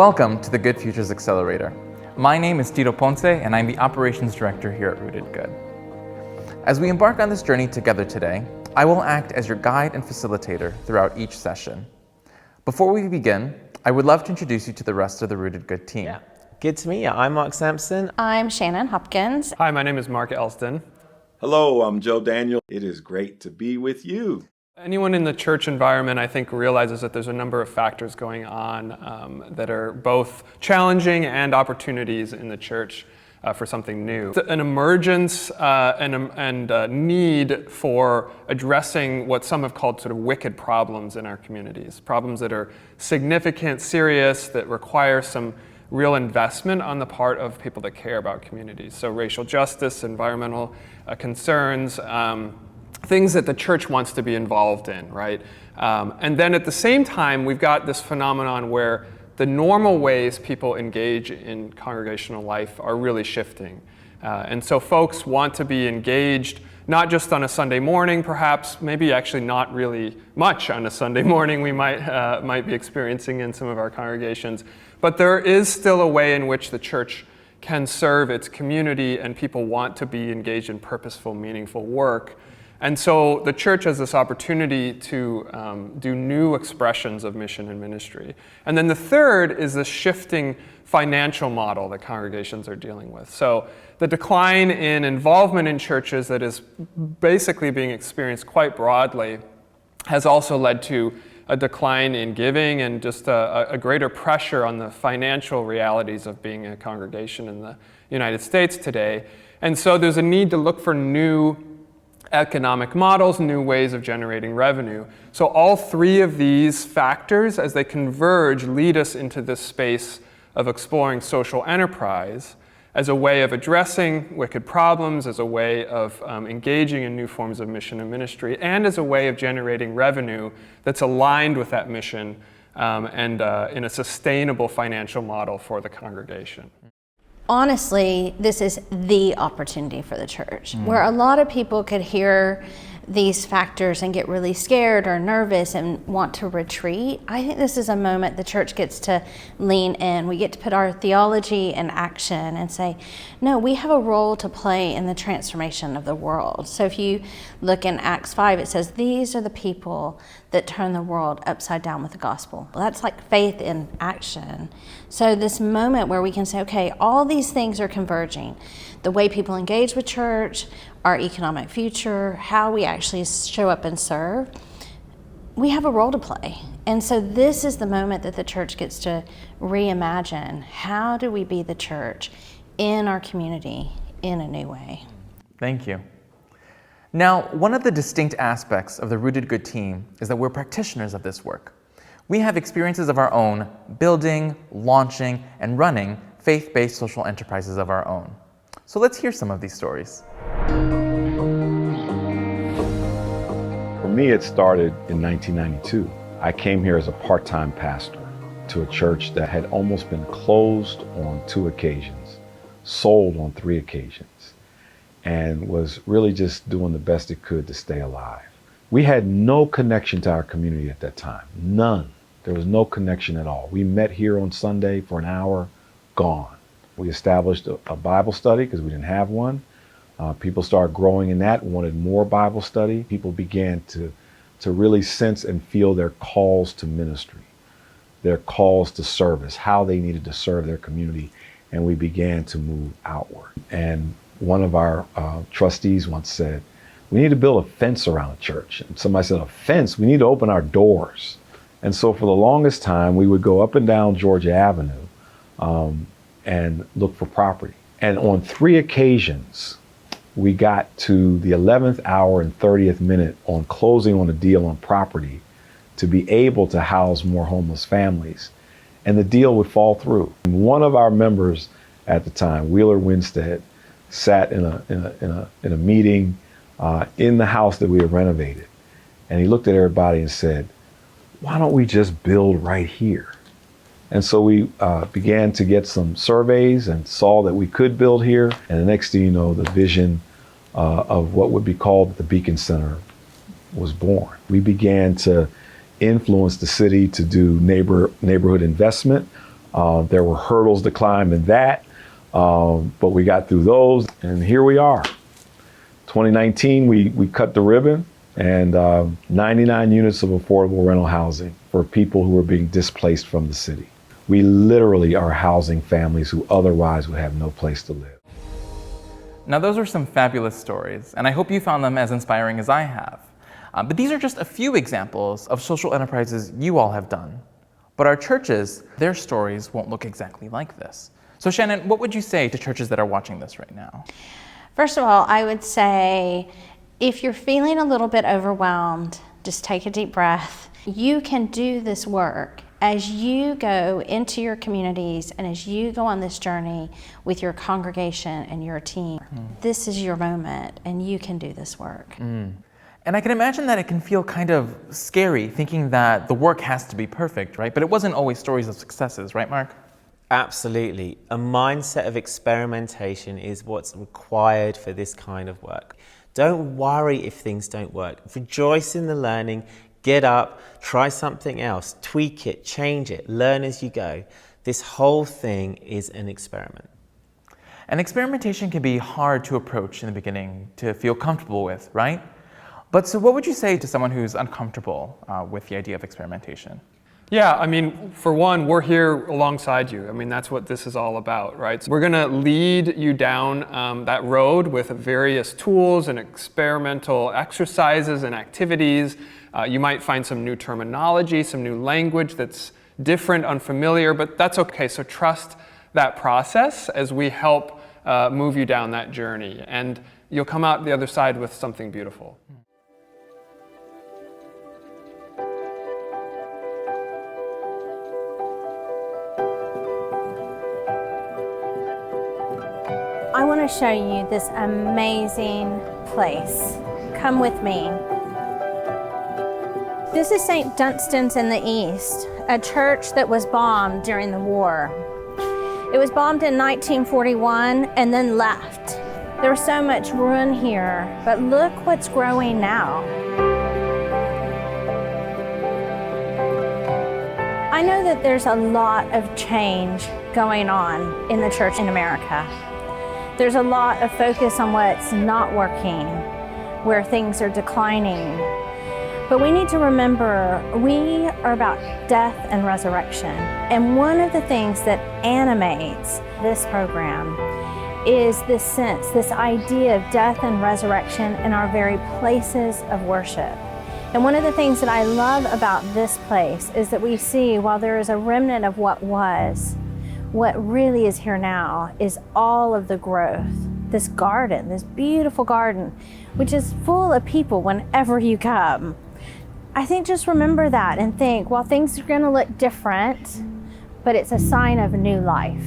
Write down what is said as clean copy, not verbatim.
Welcome to the Good Futures Accelerator. My name is Tito Ponce, and I'm the Operations Director here at Rooted Good. As we embark on this journey together today, I will act as your guide and facilitator throughout each session. Before we begin, I would love to introduce you to the rest of the Rooted Good team. Yeah. Good to meet you. I'm Mark Sampson. I'm Shannon Hopkins. Hi, my name is Mark Elston. Hello, I'm Joe Daniel. It is great to be with you. Anyone in the church environment, I think, realizes that there's a number of factors going on that are both challenging and opportunities in the church for something new. An emergence and a need for addressing what some have called sort of wicked problems in our communities, problems that are significant, serious, that require some real investment on the part of people that care about communities. So racial justice, environmental concerns, things that the church wants to be involved in, right? And then at the same time, we've got this phenomenon where the normal ways people engage in congregational life are really shifting. And so folks want to be engaged not just on a Sunday morning, perhaps, maybe actually not really much on a Sunday morning we might be experiencing in some of our congregations, but there is still a way in which the church can serve its community and people want to be engaged in purposeful, meaningful work. And so the church has this opportunity to do new expressions of mission and ministry. And then the third is the shifting financial model that congregations are dealing with. So the decline in involvement in churches that is basically being experienced quite broadly has also led to a decline in giving and just a greater pressure on the financial realities of being a congregation in the United States today. And so there's a need to look for new economic models, new ways of generating revenue. So all three of these factors, as they converge, lead us into this space of exploring social enterprise as a way of addressing wicked problems, as a way of engaging in new forms of mission and ministry, and as a way of generating revenue that's aligned with that mission and in a sustainable financial model for the congregation. Honestly, this is the opportunity for the church, where a lot of people could hear these factors and get really scared or nervous and want to retreat. I think this is a moment the church gets to lean in. We get to put our theology in action and say, no, we have a role to play in the transformation of the world. So if you look in Acts 5, it says, these are the people that turn the world upside down with the gospel. Well, that's like faith in action. So this moment where we can say, okay, all these things are converging. The way people engage with church, our economic future, how we actually show up and serve, we have a role to play. And so this is the moment that the church gets to reimagine, how do we be the church in our community in a new way? Thank you. Now, one of the distinct aspects of the Rooted Good team is that we're practitioners of this work. We have experiences of our own building, launching, and running faith-based social enterprises of our own. So let's hear some of these stories. For me, it started in 1992. I came here as a part-time pastor to a church that had almost been closed on 2 occasions, sold on 3 occasions, and was really just doing the best it could to stay alive. We had no connection to our community at that time, none. There was no connection at all. We met here on Sunday for an hour, gone. We established a Bible study because we didn't have one. People started growing in that, wanted more Bible study. People began to really sense and feel their calls to ministry, their calls to service, how they needed to serve their community, and we began to move outward. And one of our trustees once said, we need to build a fence around the church. And somebody said, a fence? We need to open our doors. And so for the longest time, we would go up and down Georgia Avenue and look for property. And on 3 occasions, we got to the 11th hour and 30th minute on closing on a deal on property to be able to house more homeless families. And the deal would fall through. And one of our members at the time, Wheeler Winstead, sat in a meeting in the house that we had renovated. And he looked at everybody and said, why don't we just build right here? And so we began to get some surveys and saw that we could build here. And the next thing you know, the vision of what would be called the Beacon Center was born. We began to influence the city to do neighborhood investment There were hurdles to climb in that, but we got through those, and here we are. 2019, we cut the ribbon, and 99 units of affordable rental housing for people who are being displaced from the city. We literally are housing families who otherwise would have no place to live. Now, those are some fabulous stories, and I hope you found them as inspiring as I have. But these are just a few examples of social enterprises you all have done. But our churches, their stories won't look exactly like this. So Shannon, what would you say to churches that are watching this right now? First of all, I would say if you're feeling a little bit overwhelmed, just take a deep breath. You can do this work as you go into your communities and as you go on this journey with your congregation and your team. This is your moment, and you can do this work. And I can imagine that it can feel kind of scary thinking that the work has to be perfect, right? But it wasn't always stories of successes, right, Mark? Absolutely. A mindset of experimentation is what's required for this kind of work. Don't worry if things don't work. Rejoice in the learning. Get up, try something else, tweak it, change it, learn as you go. This whole thing is an experiment. And experimentation can be hard to approach in the beginning, to feel comfortable with, right? But so what would you say to someone who's uncomfortable with the idea of experimentation? Yeah, I mean, for one, we're here alongside you. I mean, that's what this is all about, right? So we're going to lead you down that road with various tools and experimental exercises and activities. You might find some new terminology, some new language that's different, unfamiliar, but that's okay. So trust that process as we help move you down that journey, and you'll come out the other side with something beautiful. I want to show you this amazing place. Come with me. This is St. Dunstan's in the East, a church that was bombed during the war. It was bombed in 1941 and then left. There was so much ruin here, but look what's growing now. I know that there's a lot of change going on in the church in America. There's a lot of focus on what's not working, where things are declining. But we need to remember we are about death and resurrection. And one of the things that animates this program is this sense, this idea of death and resurrection in our very places of worship. And one of the things that I love about this place is that we see, while there is a remnant of what was, what really is here now is all of the growth. This garden, this beautiful garden, which is full of people whenever you come. I think just remember that and think, well, things are going to look different, but it's a sign of new life.